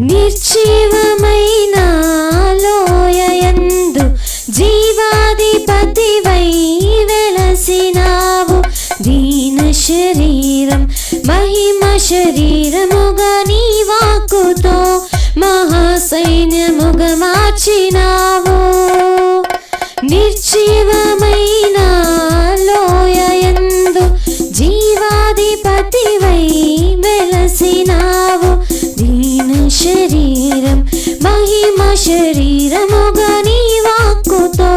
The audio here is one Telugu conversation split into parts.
నిర్జీవమైన లోయయందు జీవాధిపతివై వెలసినావు. దీన శరీరం మహిమ శరీరముగా నీ వాక్కుతో మహాసైన్యముగా మార్చినావు. నిర్జీవమైన లోయయందు జీవాధిపతివై వెలసినావు. దీన శరీరం మహిమ శరీరముగా నీ వాక్కుతో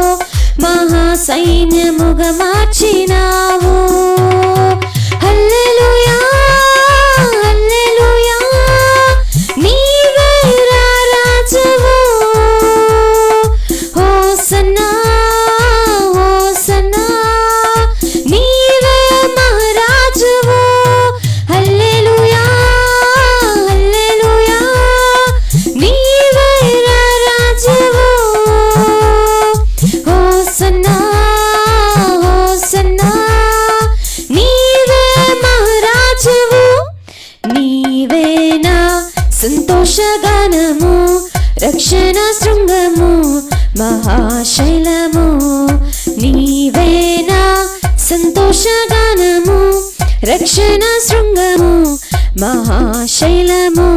మహాసైన్యముగా మార్చినావు. హల్లెలూయా హల్లెలూయా నీవే రాజువు. హోసన్నా హోసన్నా నీవే మహారాజువు. హల్లెలూయా హల్లెలూయా నీవే రాజువు. హోసన్నా హోసన్నా నీవే మహారాజువు. నీవేనా సంతోషగానము రక్షణ శృంగము మహాశైలము. నీవేనా సంతోషగానము రక్షణ శృంగము మహాశైలము.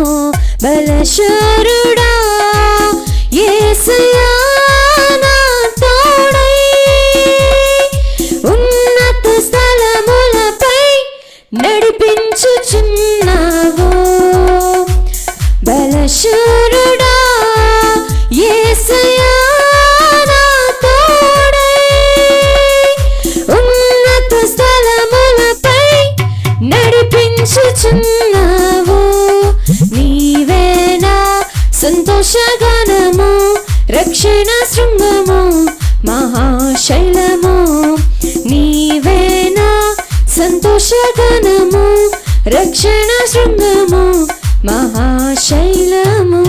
బలశూరుడా యేసయ్యా నా తోడై ఉన్నత స్థలములపై నడిపించుచున్నావు. బలశూరుడా యేసయ్యా నా తోడై ఉన్నత స్థలములపై నడిపించుచున్నావు. నీవేనా సంతోషగానము రక్షణ శృంగము మహాశైలము. నీవేనా సంతోషగానము రక్షణ శృంగము మహాశైలము.